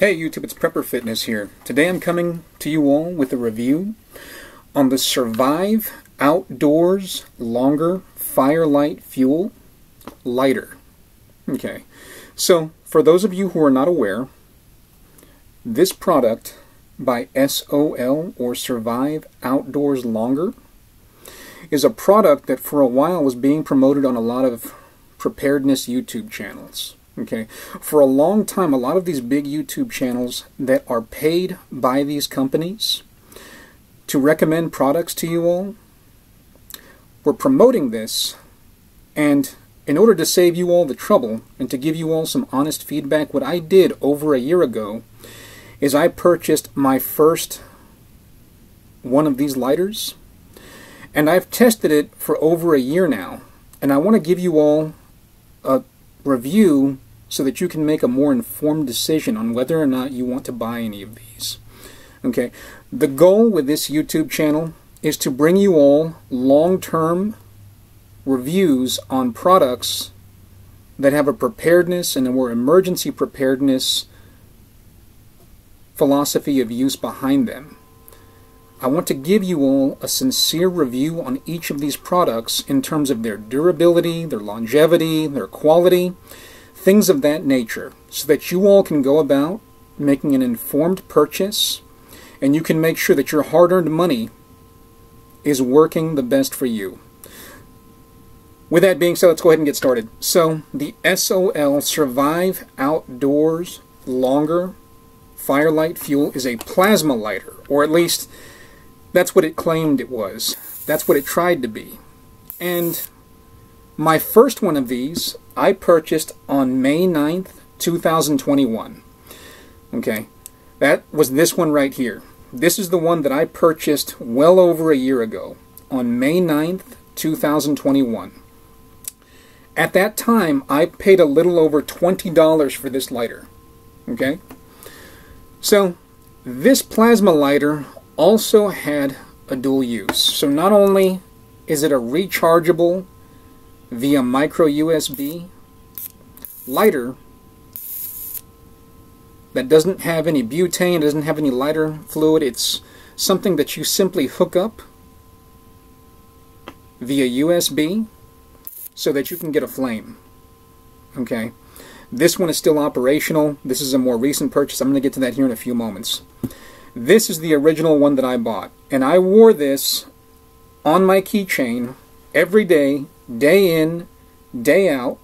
Hey YouTube, it's Prepper Fitness here. Today I'm coming to you all with a review on the Survive Outdoors Longer Firelight Fuel Lighter. Okay, so for those of you who are not aware, this product by S.O.L or Survive Outdoors Longer is a product that for a while was being promoted on a lot of preparedness YouTube channels. Okay, for a long time, a lot of these big YouTube channels that are paid by these companies to recommend products to you all were promoting this, and in order to save you all the trouble and to give you all some honest feedback, what I did over a year ago is I purchased my first one of these lighters, and I've tested it for over a year now, and I want to give you all a review so that you can make a more informed decision on whether or not you want to buy any of these. Okay, the goal with this YouTube channel is to bring you all long-term reviews on products that have a preparedness and a more emergency preparedness philosophy of use behind them. I want to give you all a sincere review on each of these products in terms of their durability, their longevity, their quality, things of that nature, so that you all can go about making an informed purchase and you can make sure that your hard-earned money is working the best for you. With that being said, let's go ahead and get started. So, the S.O.L Survive Outdoors Longer Firelight Fuel is a plasma lighter, or at least that's what it claimed it was. That's what it tried to be. And my first one of these I purchased on May 9th, 2021. Okay, that was this one right here. This is the one that I purchased well over a year ago on May 9th, 2021. At that time, I paid a little over $20 for this lighter. Okay, so this plasma lighter also had a dual use. So not only is it a rechargeable via micro USB lighter that doesn't have any butane, doesn't have any lighter fluid, it's something that you simply hook up via USB so that you can get a flame. Okay, this one is still operational. This is a more recent purchase. I'm going to get to that here in a few moments. This is the original one that I bought, and I wore this on my keychain every day, day in, day out,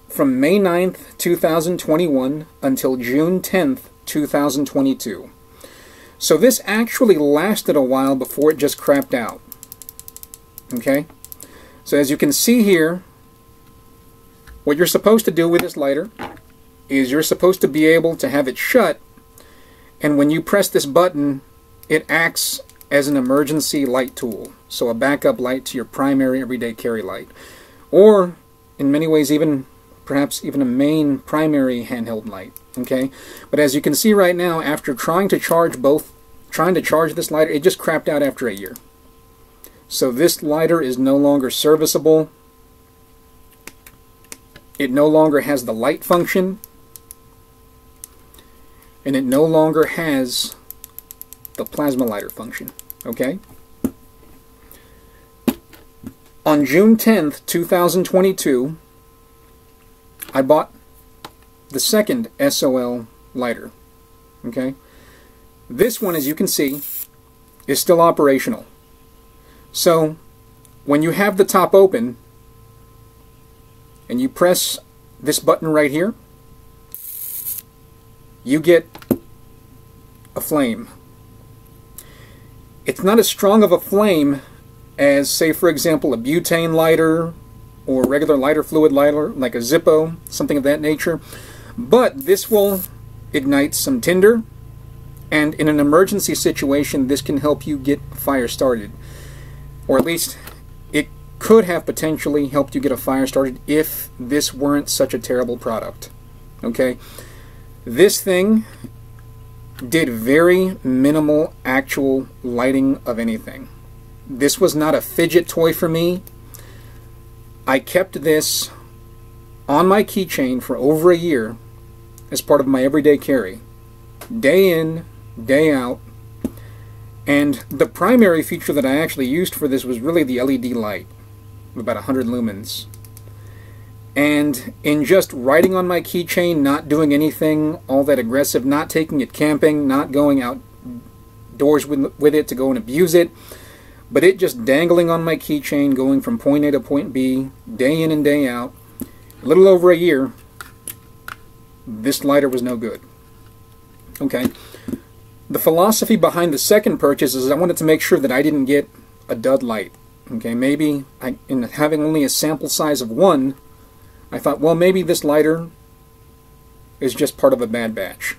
from May 9th, 2021 until June 10th, 2022. So this actually lasted a while before it just crapped out. Okay? So as you can see here, what you're supposed to do with this lighter is you're supposed to be able to have it shut, and when you press this button, it acts as an emergency light tool. So a backup light to your primary everyday carry light. Or, in many ways, perhaps even a main primary handheld light. Okay? But as you can see right now, after trying to charge this lighter, it just crapped out after a year. So this lighter is no longer serviceable. It no longer has the light function. And it no longer has the plasma lighter function. Okay? On June 10th, 2022, I bought the second S.O.L lighter. Okay? This one, as you can see, is still operational. So, when you have the top open, and you press this button right here, you get a flame. It's not as strong of a flame as, say, for example, a butane lighter or regular lighter fluid lighter like a Zippo, something of that nature. But this will ignite some tinder, and in an emergency situation, this can help you get a fire started. Or at least, it could have potentially helped you get a fire started if this weren't such a terrible product. Okay? This thing did very minimal actual lighting of anything. This was not a fidget toy for me. I kept this on my keychain for over a year as part of my everyday carry. Day in, day out. And the primary feature that I actually used for this was really the LED light, about 100 lumens. And in just writing on my keychain, not doing anything all that aggressive, not taking it camping, not going outdoors with it to go and abuse it, but it just dangling on my keychain, going from point A to point B, day in and day out, a little over a year, this lighter was no good. Okay. The philosophy behind the second purchase is I wanted to make sure that I didn't get a dud light. Okay, maybe in having only a sample size of one, I thought, well, maybe this lighter is just part of a bad batch.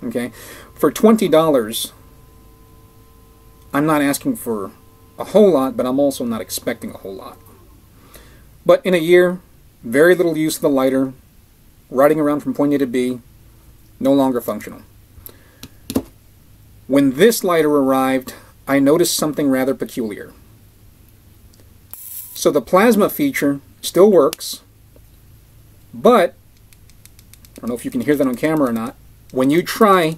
Okay, for $20, I'm not asking for a whole lot, but I'm also not expecting a whole lot. But in a year, very little use of the lighter, riding around from point A to B, no longer functional. When this lighter arrived, I noticed something rather peculiar. So the plasma feature still works, but, I don't know if you can hear that on camera or not, when you try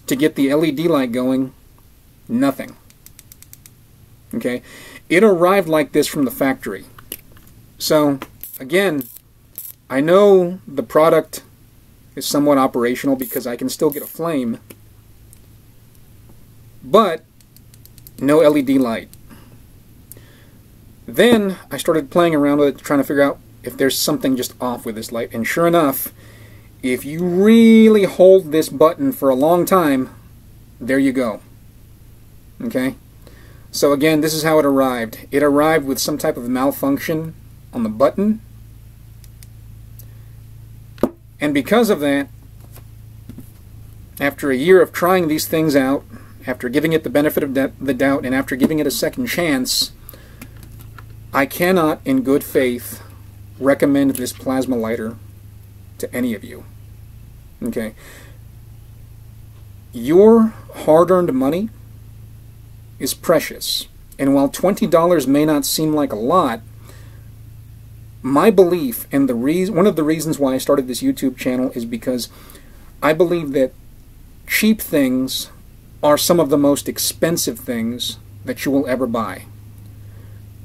to get the LED light going, nothing. Okay? It arrived like this from the factory. So, again, I know the product is somewhat operational because I can still get a flame, but no LED light. Then I started playing around with it, trying to figure out if there's something just off with this light. And sure enough, if you really hold this button for a long time, there you go. Okay? So again, this is how it arrived. It arrived with some type of malfunction on the button. And because of that, after a year of trying these things out, after giving it the benefit of the doubt, and after giving it a second chance, I cannot, in good faith, recommend this plasma lighter to any of you. Okay? Your hard-earned money is precious. And while $20 may not seem like a lot, my belief, and one of the reasons why I started this YouTube channel, is because I believe that cheap things are some of the most expensive things that you will ever buy.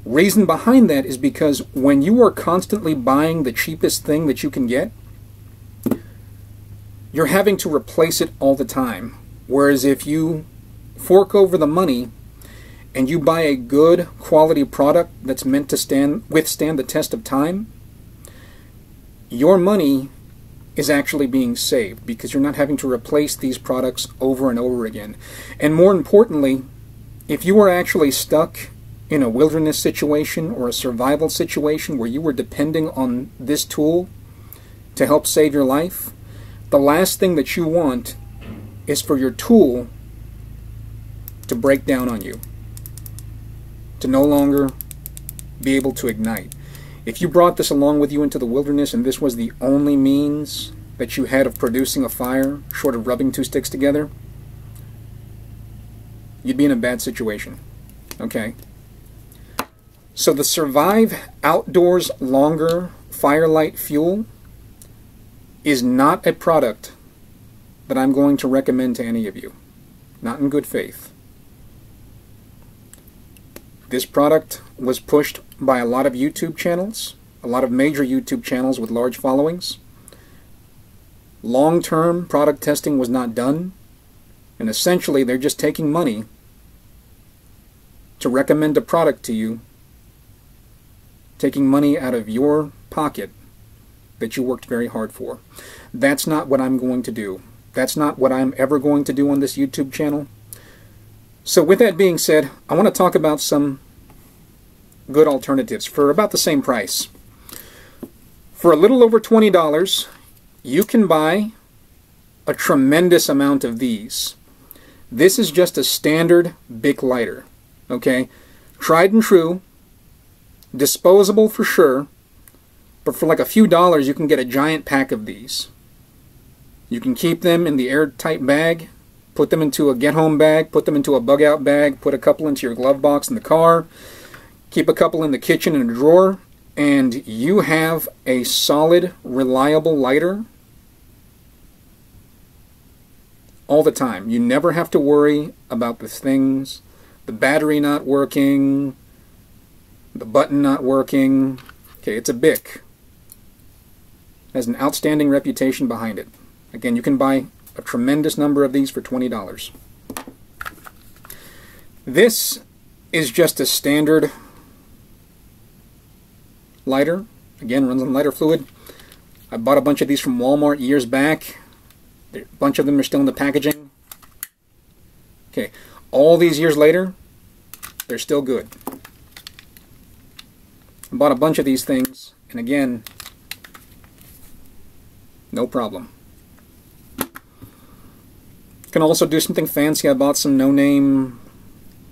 Reason behind that is because when you are constantly buying the cheapest thing that you can get, you're having to replace it all the time. Whereas if you fork over the money and you buy a good quality product that's meant to withstand the test of time, your money is actually being saved because you're not having to replace these products over and over again. And more importantly, if you are actually stuck in a wilderness situation or a survival situation where you were depending on this tool to help save your life, the last thing that you want is for your tool to break down on you, to no longer be able to ignite. If you brought this along with you into the wilderness and this was the only means that you had of producing a fire, short of rubbing two sticks together, you'd be in a bad situation. Okay? So the Survive Outdoors Longer Firelight Fuel is not a product that I'm going to recommend to any of you. Not in good faith. This product was pushed by a lot of YouTube channels, a lot of major YouTube channels with large followings. Long-term product testing was not done, and essentially they're just taking money to recommend a product to you, taking money out of your pocket that you worked very hard for. That's not what I'm going to do. That's not what I'm ever going to do on this YouTube channel. So with that being said, I want to talk about some good alternatives for about the same price. For a little over $20, you can buy a tremendous amount of these. This is just a standard Bic lighter. Okay? Tried and true. Disposable for sure. But for like a few dollars, you can get a giant pack of these. You can keep them in the airtight bag, put them into a get-home bag, put them into a bug-out bag, put a couple into your glove box in the car, keep a couple in the kitchen in a drawer, and you have a solid, reliable lighter all the time. You never have to worry about the things, the battery not working, the button not working. Okay, it's a Bic. It has an outstanding reputation behind it. Again, you can buy a tremendous number of these for $20. This is just a standard lighter. Again, runs on lighter fluid. I bought a bunch of these from Walmart years back. A bunch of them are still in the packaging. Okay, all these years later, they're still good. I bought a bunch of these things, and again, no problem. You can also do something fancy. I bought some no-name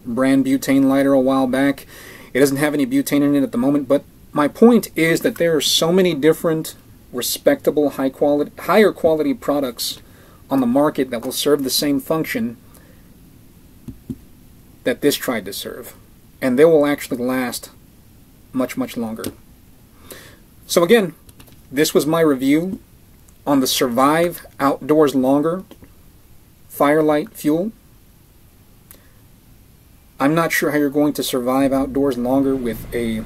brand butane lighter a while back. It doesn't have any butane in it at the moment, but my point is that there are so many different respectable, higher quality products on the market that will serve the same function that this tried to serve. And they will actually last much, much longer. So again, this was my review on the Survive Outdoors Longer Firelight Fuel. I'm not sure how you're going to survive outdoors longer with a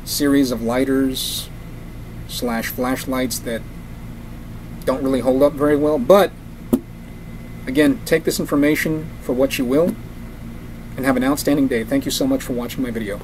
series of lighters / flashlights that don't really hold up very well, but again, take this information for what you will, and have an outstanding day. Thank you so much for watching my video.